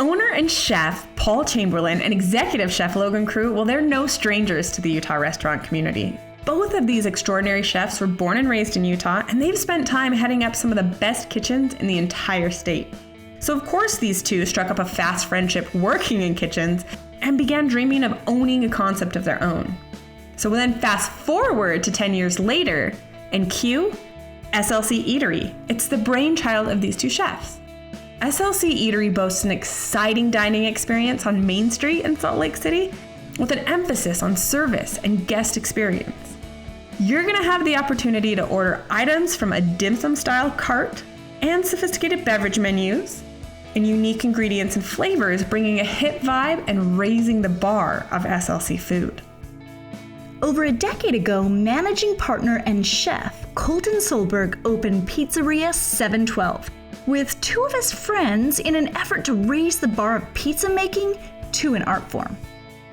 owner and chef, Paul Chamberlain, and executive chef Logan Crew, well, they're no strangers to the Utah restaurant community. Both of these extraordinary chefs were born and raised in Utah, and they've spent time heading up some of the best kitchens in the entire state. So of course these two struck up a fast friendship working in kitchens and began dreaming of owning a concept of their own. So then fast forward to 10 years later, and cue SLC Eatery. It's the brainchild of these two chefs. SLC Eatery boasts an exciting dining experience on Main Street in Salt Lake City with an emphasis on service and guest experience. You're gonna have the opportunity to order items from a dim sum style cart and sophisticated beverage menus and unique ingredients and flavors, bringing a hip vibe and raising the bar of SLC food. Over a decade ago, managing partner and chef Colton Solberg opened Pizzeria 712 with two of his friends in an effort to raise the bar of pizza making to an art form.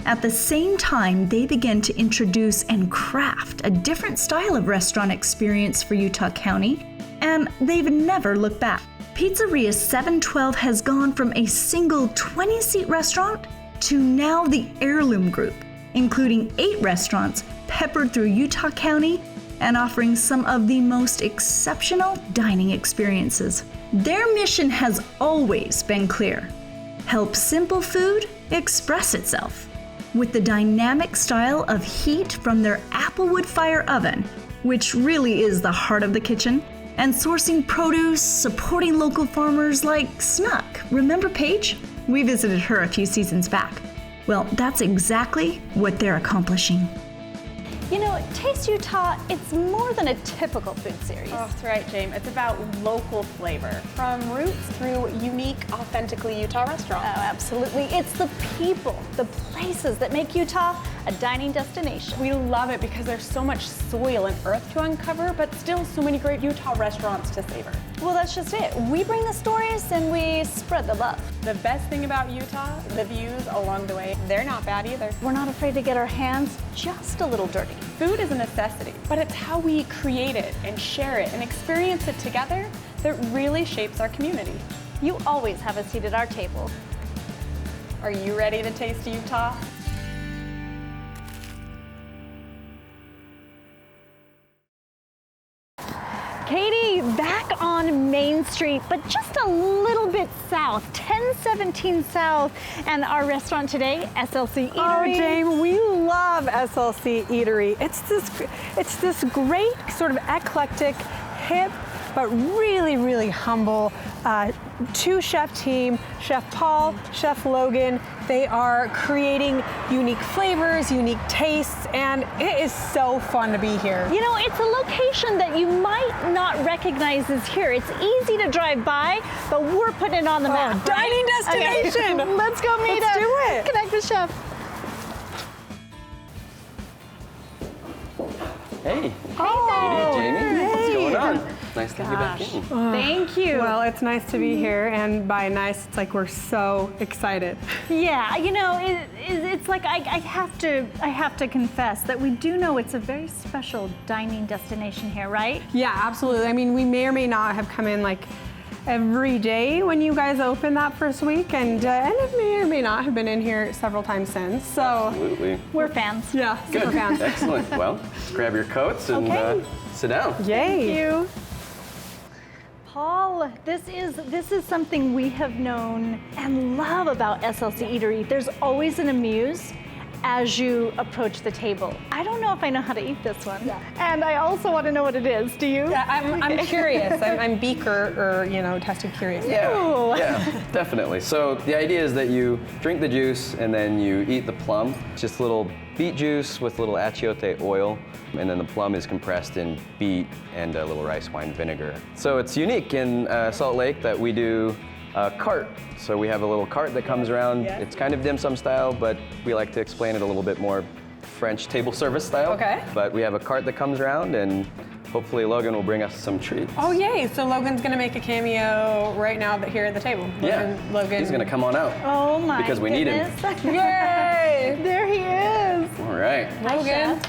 At the same time, they began to introduce and craft a different style of restaurant experience for Utah County, and they've never looked back. Pizzeria 712 has gone from a single 20-seat restaurant to now the Heirloom Group, including 8 restaurants peppered through Utah County and offering some of the most exceptional dining experiences. Their mission has always been clear: help simple food express itself. With the dynamic style of heat from their applewood fire oven, which really is the heart of the kitchen, and sourcing produce, supporting local farmers like Snuck. Remember Paige? We visited her a few seasons back. Well, that's exactly what they're accomplishing. You know, Taste Utah, it's more than a typical food series. Oh, that's right, Jame. It's about local flavor, from roots through unique, authentically Utah restaurants. Oh, absolutely. It's the people, the places that make Utah a dining destination. We love it because there's so much soil and earth to uncover, but still so many great Utah restaurants to savor. Well, that's just it. We bring the stories and we spread the love. The best thing about Utah, the views along the way, they're not bad either. We're not afraid to get our hands just a little dirty. Food is a necessity, but it's how we create it and share it and experience it together that really shapes our community. You always have a seat at our table. Are you ready to taste Utah? Katie, back on Main Street, but just a little bit south, 1017 South, and our restaurant today, SLC Eatery. Oh, Jame, we love SLC Eatery. It's this great sort of eclectic, hip, but really humble two-chef team, Chef Paul, Chef Logan. They are creating unique flavors, unique tastes, and it is so fun to be here. You know, it's a location that you might not recognize as here. It's easy to drive by, but we're putting it on the map. Dining destination. Okay. Let's go meet Let's him. do it. Connect with Chef. Hey. Oh, Katie, Jamie. What's going on? Nice to have you back in. Thank you. Well, it's nice to be here, and by nice, it's like we're so excited. Yeah, you know, it's like I have to confess that we do know it's a very special dining destination here, right? Yeah, absolutely. I mean, we may or may not have come in like every day when you guys opened that first week, and it may or may not have been in here several times since. So Absolutely. We're fans. yeah, Good. super fans. Excellent. Well, grab your coats and Okay. sit down. Yay! Thank you. Paul, this is something we have known and love about SLC Eatery. There's always an amuse as you approach the table. I don't know if I know how to eat this one. Yeah. And I also want to know what it is. Do you? Yeah, I'm curious. I'm beaker or tested curious. Ooh. Yeah, definitely. So the idea is that you drink the juice and then you eat the plum. It's just a little beet juice with a little achiote oil, and then the plum is compressed in beet and a little rice wine vinegar. So it's unique in Salt Lake that we do a cart. So we have a little cart that comes around. Yeah. It's kind of dim sum style, but we like to explain it a little bit more French table service style. Okay. But we have a cart that comes around, and hopefully Logan will bring us some treats. Oh yay! So Logan's gonna make a cameo right now here at the table. Logan. He's gonna come on out. Oh my Because we need him. Yay! There he is. All right. Logan.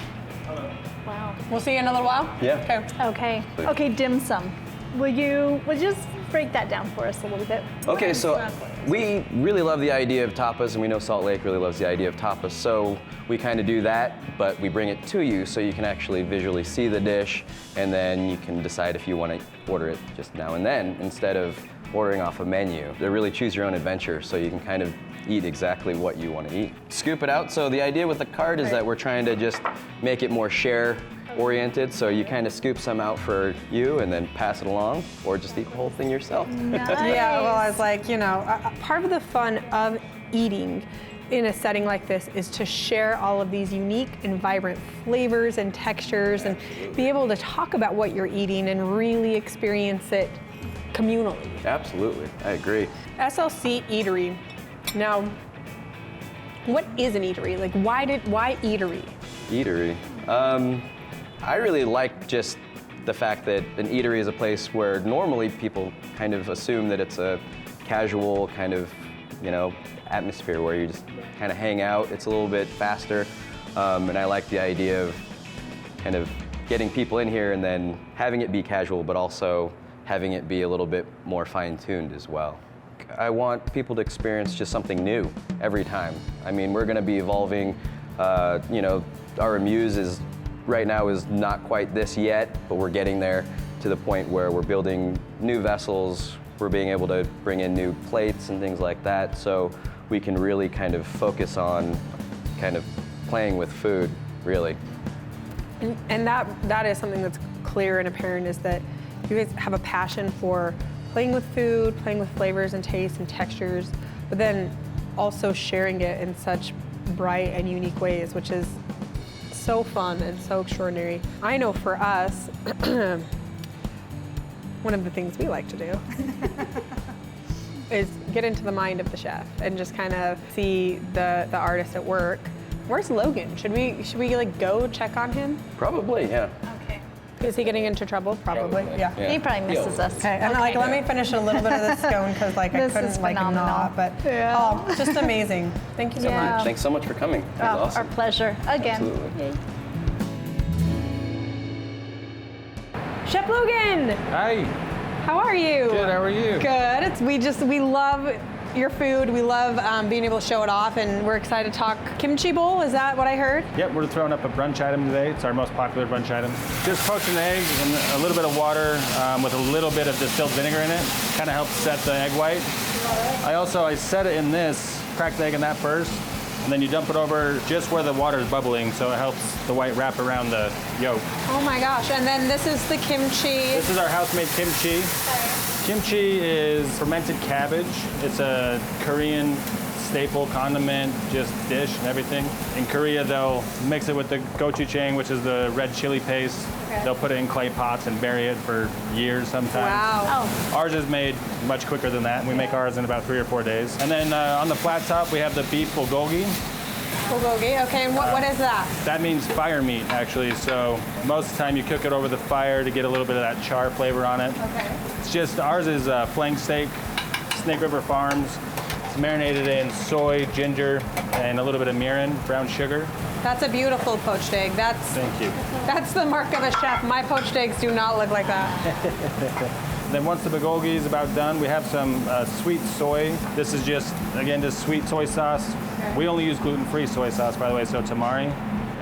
Wow. We'll see you in a little while. Yeah. Okay. Okay, dim sum. Will you just break that down for us a little bit. Okay, so we really love the idea of tapas, and we know Salt Lake really loves the idea of tapas, so we kind of do that, but we bring it to you so you can actually visually see the dish, and then you can decide if you want to order it just now and then instead of ordering off a menu. They really choose your own adventure, so you can kind of eat exactly what you want to eat. Scoop it out. So the idea with the cart is that we're trying to just make it more share oriented, so you kind of scoop some out for you and then pass it along, or just eat the whole thing yourself. Nice. Yeah, well, I was like, you know, part of the fun of eating in a setting like this is to share all of these unique and vibrant flavors and textures and be able to talk about what you're eating and really experience it communally. Absolutely, I agree. SLC Eatery. Now, what is an eatery? Like, why eatery? Eatery. I really like just the fact that an eatery is a place where normally people kind of assume that it's a casual kind of, you know, atmosphere where you just kind of hang out. It's a little bit faster, and I like the idea of kind of getting people in here and then having it be casual, but also having it be a little bit more fine-tuned as well. I want people to experience just something new every time. I mean, we're going to be evolving. You know, our Amuse right now is not quite this yet, but we're getting there to the point where we're building new vessels. We're being able to bring in new plates and things like that, so we can really kind of focus on kind of playing with food, really. And that is something that's clear and apparent, is that you guys have a passion for playing with food, playing with flavors and tastes and textures, but then also sharing it in such bright and unique ways, which is so fun and so extraordinary. I know for us, one of the things we like to do is get into the mind of the chef and just kind of see the artist at work. Where's Logan? Should we like go check on him? Probably, yeah. Okay. Is he getting into trouble? Probably. Yeah. He probably misses us. Okay, and like, let me finish a little bit of this scone because like I This couldn't is like phenomenal. not, but just amazing. Thank you so Yeah. much. Thanks so much for coming. That was Our awesome. pleasure. Again. Absolutely. Yay. Chef Logan, Hi, how are you? good, how are you? Good. We love your food. We love being able to show it off, and we're excited to talk Kimchi Bowl. Is that what I heard? Yep, we're throwing up a brunch item today. It's our most popular brunch item. Just poached an egg in a little bit of water with a little bit of distilled vinegar in it. Kind of helps set the egg white. I set it in this, crack the egg in that first, and then you dump it over just where the water is bubbling, so it helps the white wrap around the yolk. Oh my gosh! And then this is the kimchi. This is our house-made kimchi. Kimchi is fermented cabbage. It's a Korean staple condiment, just dish and everything. In Korea, they'll mix it with the gochujang, which is the red chili paste. Okay. They'll put it in clay pots and bury it for years sometimes. Wow. Oh, Ours is made much quicker than that. We make ours in about 3 or 4 days. And then on the flat top, we have the beef bulgogi. Bulgogi. Okay. And what is that? That means fire meat, actually. So most of the time you cook it over the fire to get a little bit of that char flavor on it. Okay. It's just, ours is flank steak, Snake River Farms. It's marinated in soy, ginger, and a little bit of mirin, brown sugar. That's a beautiful poached egg. Thank you. That's the mark of a chef. My poached eggs do not look like that. Then once the bulgogi is about done, we have some sweet soy. This is just sweet soy sauce. We only use gluten-free soy sauce, by the way, so tamari.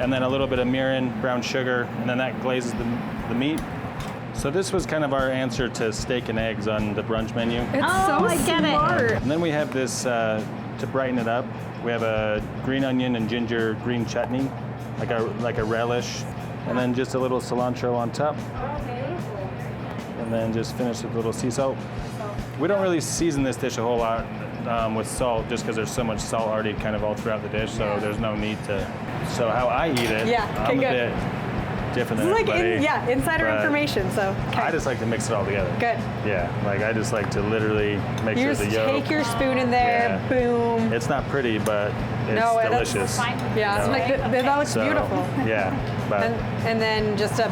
And then a little bit of mirin, brown sugar, and then that glazes the meat. So this was kind of our answer to steak and eggs on the brunch menu. I get it. And then we have this, to brighten it up, we have a green onion and ginger green chutney, like a relish. And then just a little cilantro on top. And then just finish with a little sea salt. We don't really season this dish a whole lot with salt, just because there's so much salt already kind of all throughout the dish, so there's no need to. So how I eat it, I'm a bit different than everybody. Insider but information. So I just like to mix it all together. good. Yeah, like I just like to literally make You sure just the yolk. take your spoon in there. Yeah. Boom. It's not pretty, but it's No, that's delicious. Yeah. It's No. like that looks So, beautiful. Yeah, but And then just a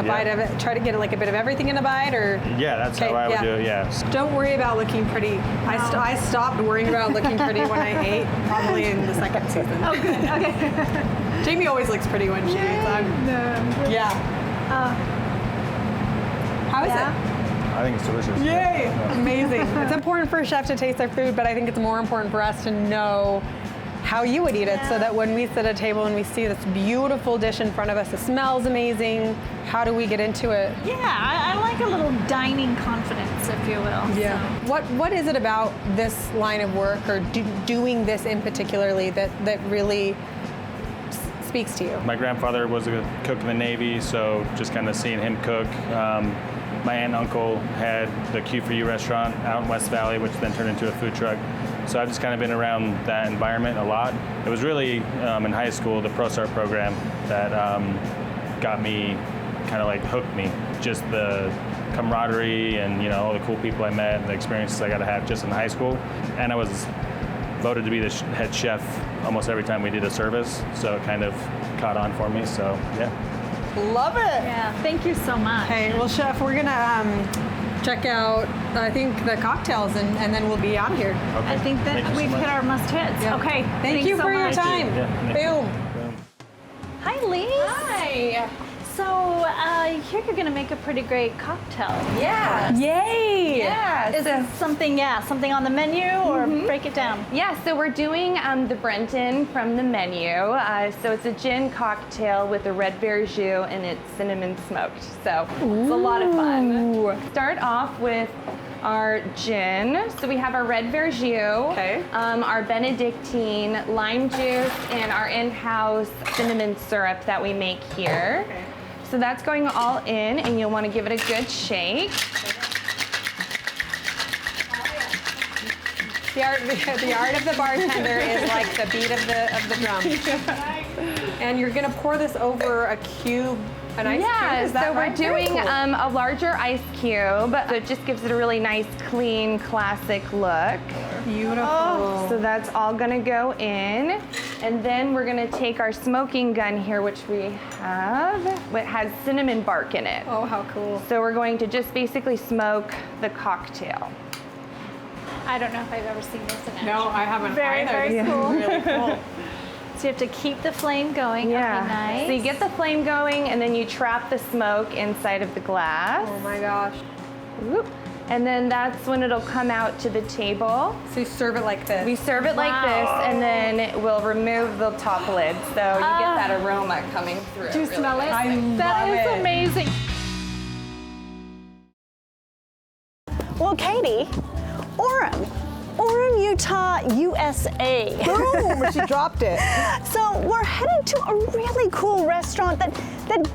bite of it. Try to get like a bit of everything in a bite, or. yeah, that's how I would do it. Yeah. Don't worry about looking pretty. I stopped worrying about looking pretty when I ate, probably in the second season. Oh, good. Okay. Jamie always looks pretty when she eats. Yeah. How is it? I think it's delicious. Yay! Yeah. Amazing. It's important for a chef to taste their food, but I think it's more important for us to know how you would eat it so that when we sit at a table and we see this beautiful dish in front of us, it smells amazing, how do we get into it? Yeah, I like a little dining confidence, if you will. Yeah. So. What is it about this line of work or doing this in particularly that really speaks to you? My grandfather was a cook in the Navy, so just kind of seeing him cook. My aunt and uncle had the Q4U restaurant out in West Valley, which then turned into a food truck. So I've just kind of been around that environment a lot. It was really in high school, the ProStart program that got me, kind of like hooked me. Just the camaraderie and all the cool people I met and the experiences I got to have just in high school. And I was voted to be the head chef almost every time we did a service, so it kind of caught on for me. So yeah. Love it. Yeah, thank you so much. Hey, well, Chef, we're gonna check out, I think, the cocktails, and then we'll be out of here. Okay. I think that Thank you so we've much. hit our must-hits. Yeah. Okay, Thank thanks you so for your much. time. Yeah. Boom. Hi, Lee. Hi. So, here you're gonna make a pretty great cocktail. Yeah. Yay! Yeah. Is it something on the menu, or break it down? Yeah, so we're doing the Brenton from the menu. So it's a gin cocktail with a red berry jus and it's cinnamon smoked. So it's a lot of fun. Start off with our gin. So we have our red berry jus, our Benedictine, lime juice, and our in-house cinnamon syrup that we make here. Okay. So that's going all in, and you'll want to give it a good shake. The art of the bartender is like the beat of the drum. And you're gonna pour this over a cube, an ice cube. Is that so right? we're doing Very cool. a larger ice cube, so it just gives it a really nice, clean, classic look. Beautiful. So that's all gonna go in. And then we're gonna take our smoking gun here, which we have. It has cinnamon bark in it. Oh, how cool. So we're going to just basically smoke the cocktail. I don't know if I've ever seen this in action. No, I haven't Very, either. very This is cool. Really cool. So you have to keep the flame going. Yeah. Okay, nice. So you get the flame going, and then you trap the smoke inside of the glass. Oh my gosh. Whoop. And then that's when it'll come out to the table. So you serve it like this. We serve it like this, and then we'll remove the top lid, so you get that aroma coming through. Do you smell it? I love That is it. amazing. Well, Katie, Orem, Utah, USA. Boom! She dropped it. So we're headed to a really cool restaurant that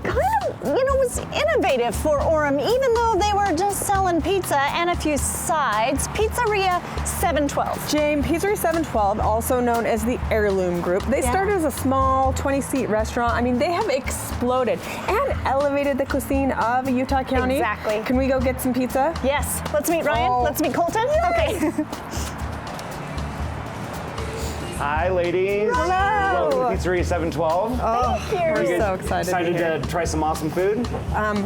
kind of, was innovative for Orem, even though they were just selling pizza and a few sides. Pizzeria 712. Jami, Pizzeria 712, also known as the Heirloom Group. They started as a small 20-seat restaurant. I mean, they have exploded and elevated the cuisine of Utah County. Exactly. Can we go get some pizza? Yes. Let's meet Ryan. Oh. Let's meet Colton. Okay. Hi, ladies. Hello. Welcome to Pizzeria 712. Thank you. We're so excited to be Excited here. to try some awesome food.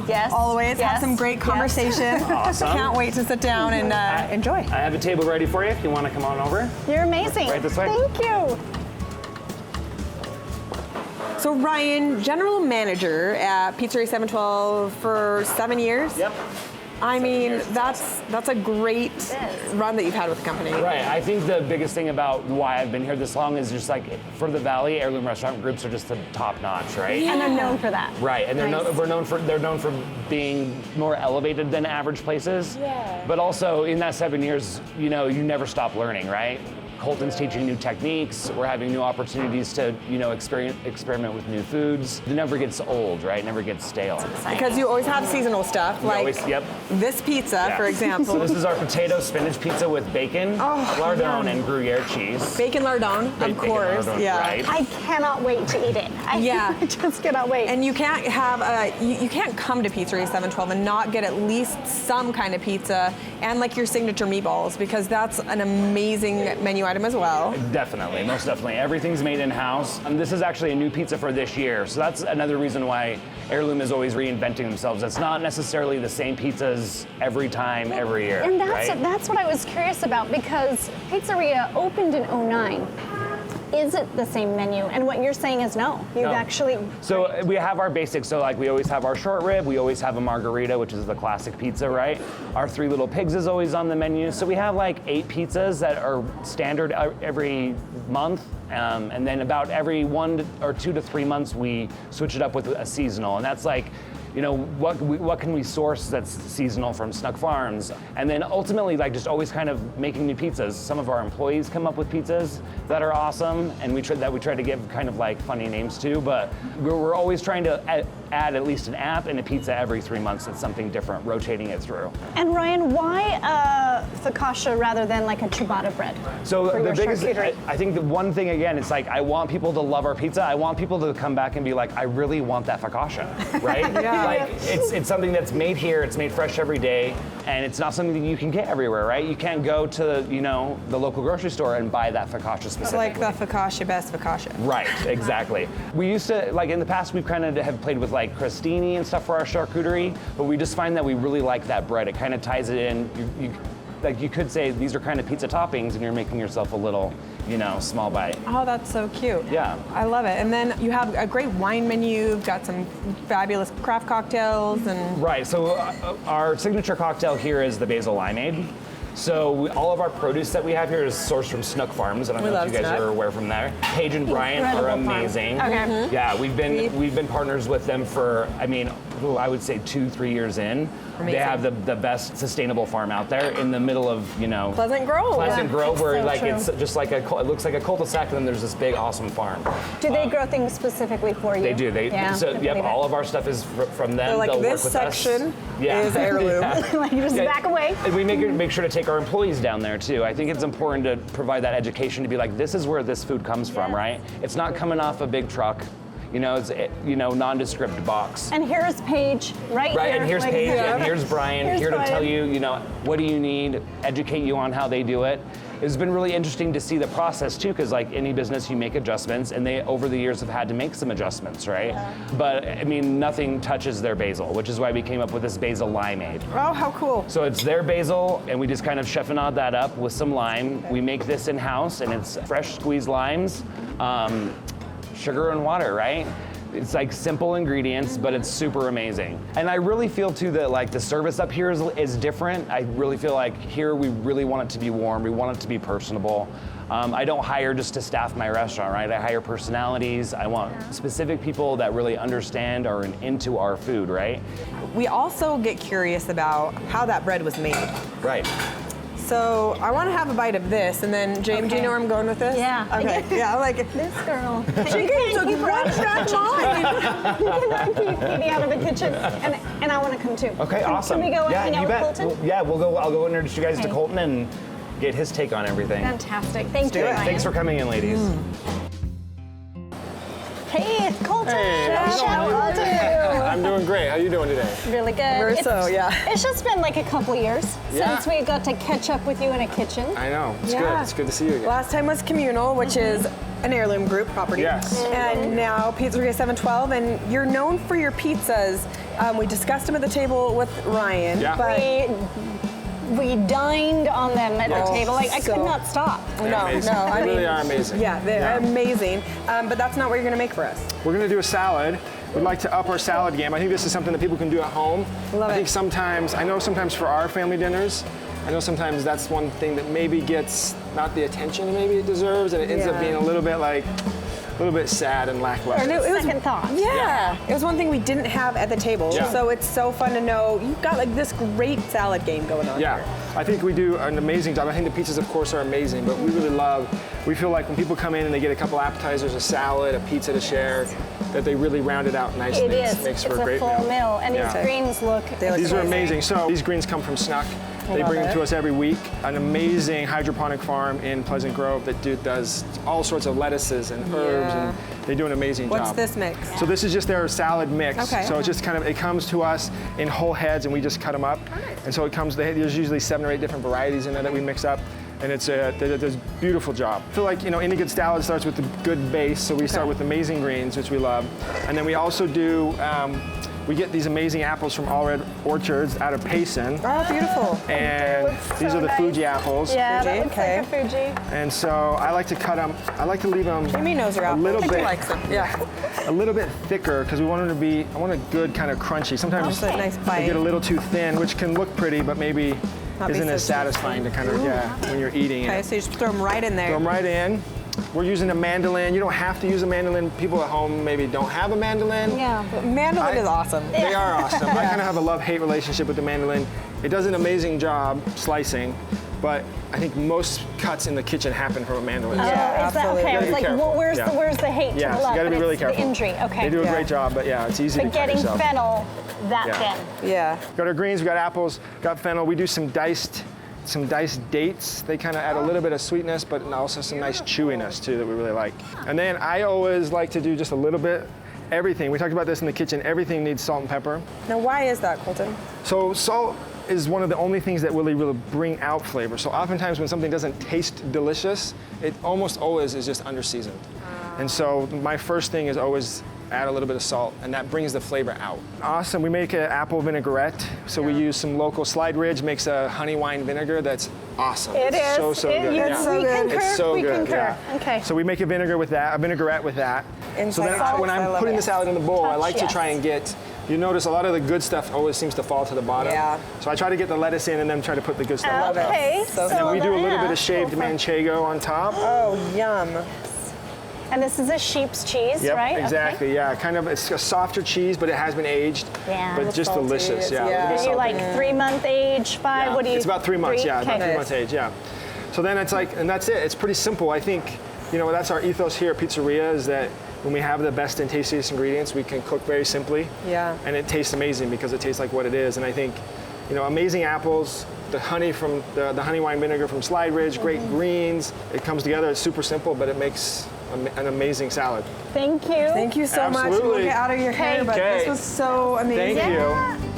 Yes. Always have some great conversation. Awesome. Can't wait to sit down and enjoy. I have a table ready for you if you want to come on over. You're amazing. Right this way. Thank you. So Ryan, general manager at Pizzeria 712 for 7 years. Yep. I mean, that's a great run that you've had with the company. Right. I think the biggest thing about why I've been here this long is just like for the Valley, Heirloom restaurant groups are just the top notch, right? And they're known for that. Right, and they're known for being more elevated than average places. Yeah. But also in that 7 years, you never stop learning, right? Colton's teaching new techniques. We're having new opportunities to, experiment with new foods. It never gets old, right? It never gets stale. Because you always have seasonal stuff, like Yep. this pizza, for example. So this is our potato spinach pizza with bacon, lardon, and Gruyere cheese. Bacon lardon, of Bacon course. lardon, Yeah. right. I cannot wait to eat it. Yeah. I just cannot wait. And you can't have you can't come to Pizzeria 712 and not get at least some kind of pizza and like your signature meatballs, because that's an amazing menu item as well. Definitely, most definitely. Everything's made in-house. This is actually a new pizza for this year, so that's another reason why Heirloom is always reinventing themselves. It's not necessarily the same pizzas every time, every year, And right? that's what I was curious about, because Pizzeria opened in '09. is it the same menu? And what you're saying is no. You've actually. So we have our basics. So like we always have our short rib. We always have a margarita, which is the classic pizza, right? Our 3 Little Pigs is always on the menu. So we have like 8 pizzas that are standard every month. And then about every 1 or 2 to 3 months, we switch it up with a seasonal. And that's like, you know, what can we source that's seasonal from Snuck Farms? And then ultimately, like, just always kind of making new pizzas. Some of our employees come up with pizzas that are awesome, and we try to give kind of like funny names too. But we're always trying to add at least an app and a pizza every 3 months. It's something different, rotating it through. And Ryan, why focaccia rather than like a ciabatta bread? So the biggest, charcuterie? I think the one thing again, it's like I want people to love our pizza. I want people to come back and be like, I really want that focaccia, right? Like it's something that's made here. It's made fresh every day, and it's not something that you can get everywhere, right? You can't go to the local grocery store and buy that focaccia specifically. Like the focaccia, best focaccia. Right, exactly. We used to, like in the past, we've kind of have played with like crostini and stuff for our charcuterie, but we just find that we really like that bread. It kind of ties it in. Like you could say these are kind of pizza toppings, and you're making yourself a little, small bite. Oh, that's so cute. Yeah. I love it. And then you have a great wine menu. You've got some fabulous craft cocktails and. Right. So our signature cocktail here is the basil limeade. So all of our produce that we have here is sourced from Snuck Farms. I don't know if you guys are aware from there. Paige and Brian are amazing. Okay. Yeah, we've been partners with them for, I would say 2-3 years in. Amazing. They have the best sustainable farm out there in the middle of, Pleasant Grove. Pleasant Grove, where so like true. it's just like it looks like a cul-de-sac, and then there's this big awesome farm. Do they grow things specifically for you? They do. All of our stuff is from them. They're like, They'll this work with section us. is heirloom. Like just back away. And we make sure to take our employees down there too. I think it's important to provide that education to be like, this is where this food comes from, right? It's not coming off a big truck. It's nondescript box. And here's Paige right here. And here's Paige, and here's Brian, Here's here to Brian. tell you, what do you need, educate you on how they do it. It's been really interesting to see the process too, because like any business, you make adjustments, and they over the years have had to make some adjustments, right? Yeah. But nothing touches their basil, which is why we came up with this basil limeade. Oh, how cool. So it's their basil, and we just kind of chiffonade that up with some lime. We make this in-house, and it's fresh squeezed limes, sugar and water, right? It's like simple ingredients, but it's super amazing. And I really feel too that like the service up here is different. I really feel like here we really want it to be warm. We want it to be personable. I don't hire just to staff my restaurant, right? I hire personalities. I want specific people that really understand or are into our food, right? We also get curious about how that bread was made. Right. So I want to have a bite of this, and then James, do you know where I'm going with this? Yeah. Okay. Yeah, I like it. This girl. She can took one stretch line. Can keep Katie out of the kitchen, and I want to come too. Okay, awesome. Can we go hang out you with bet. Colton? Yeah, I'll go introduce you guys to Colton and get his take on everything. Fantastic. Thank you, do it. Ryan. Thanks for coming in, ladies. Hey, it's Colton. Hey, how's it going? How are you? I'm doing great. How you doing today? Really good. It's just been like a couple years since we got to catch up with you in a kitchen. I know. It's good. It's good to see you again. Last time was Communal, which is an heirloom group property. Yes. And now Pizzeria 712, and you're known for your pizzas. We discussed them at the table with Ryan. Yeah. But We dined on them at the table. Like, I could not stop. They really are amazing. Yeah, they're amazing. But that's not what you're going to make for us. We're going to do a salad. We'd like to up our salad game. I think this is something that people can do at home. I think sometimes for our family dinners, I know sometimes that's one thing that maybe gets not the attention maybe it deserves, and it ends up being a little bit sad and lackluster. It was second thoughts. Yeah. It was one thing we didn't have at the table. Yeah. So it's so fun to know you've got like this great salad game going on. Yeah, I think we do an amazing job. I think the pizzas, of course, are amazing, but we feel like when people come in and they get a couple appetizers, a salad, a pizza to share, that they really round it out nicely. It is. Makes It's for a great full meal. And these greens look These are amazing. So these greens come from Snuck. They bring them to us every week. An amazing hydroponic farm in Pleasant Grove that does all sorts of lettuces and herbs, and they do an amazing job. What's this mix? So this is just their salad mix. Okay. So it's just it comes to us in whole heads, and we just cut them up. Oh, nice. And so there's usually 7 or 8 different varieties in there that we mix up. And it's a beautiful job. I feel like any good salad starts with a good base, so we start with amazing greens, which we love, and then we also do We get these amazing apples from All Red Orchards out of Payson. Oh, beautiful. And these are the Fuji apples. Yeah, that Fuji, looks like a Fuji. And so I like to cut them, I like to leave them Jimmy knows your a apples. little He bit, likes them. Yeah. a little bit thicker because we want them to be, I want a good kind of crunchy. Sometimes Just a nice bite. they get a little too thin, which can look pretty, but maybe Not be isn't so as satisfying to kind of, when you're eating Okay, it. so you just throw them right in there. Throw them right in. We're using a mandolin. You don't have to use a mandolin. People at home maybe don't have a mandolin. Yeah. But mandolin is awesome. They are awesome. I kind of have a love-hate relationship with the mandolin. It does an amazing job slicing, but I think most cuts in the kitchen happen from a mandolin. Oh, Yeah, is that absolutely. okay? I You was gotta like, be well, careful. where's Yeah. the hate to Yeah, the so love? you gotta but be really it's careful. the injury. Okay. They do a Yeah. great job, but yeah, it's easy But to cut getting yourself. fennel that Yeah. thin. Yeah. Got our greens, we got apples, got fennel. We do some diced dates. They kind of add a little bit of sweetness, but also some nice chewiness too that we really like. And then I always like to do just a little bit, everything. We talked about this in the kitchen. Everything needs salt and pepper. Now, why is that, Colton? So salt is one of the only things that really bring out flavor. So oftentimes when something doesn't taste delicious, it almost always is just under seasoned. And so my first thing is always add a little bit of salt, and that brings the flavor out. Awesome, we make an apple vinaigrette. So we use some local Slide Ridge, makes a honey wine vinegar that's awesome. It It's is. so good. You, Yeah. we concur. It's so we good, concur. yeah. Okay. So we make a vinaigrette with that. So then Inside when sauce, I I'm love putting it. the salad in the bowl, I like to Yes. try and get, you notice a lot of the good stuff always seems to fall to the bottom. Yeah. So I try to get the lettuce in and then try to put the good stuff on top. Okay. So And then we do a little yeah. bit of shaved manchego on top. Oh, yum. And this is a sheep's cheese, Yep, right? exactly. Yeah, kind of. It's a softer cheese, but it has been aged. Yeah, but it's just salty, delicious. it's- Yeah. yeah. really Okay. You salty. like 3-month age, 5? Yeah, What do you? It's about 3 months. Yeah, about Okay. 3 months age. Yeah. So then it's like, and that's it. It's pretty simple. I think, that's our ethos here at Pizzeria is that when we have the best and tastiest ingredients, we can cook very simply. Yeah. And it tastes amazing because it tastes like what it is. And I think, amazing apples, the honey from the honey wine vinegar from Slide Ridge, great greens. It comes together. It's super simple, but it makes an amazing salad. Thank you. Thank you so much. Absolutely. We'll get out of your hair, but Okay. this was so amazing. Thank you.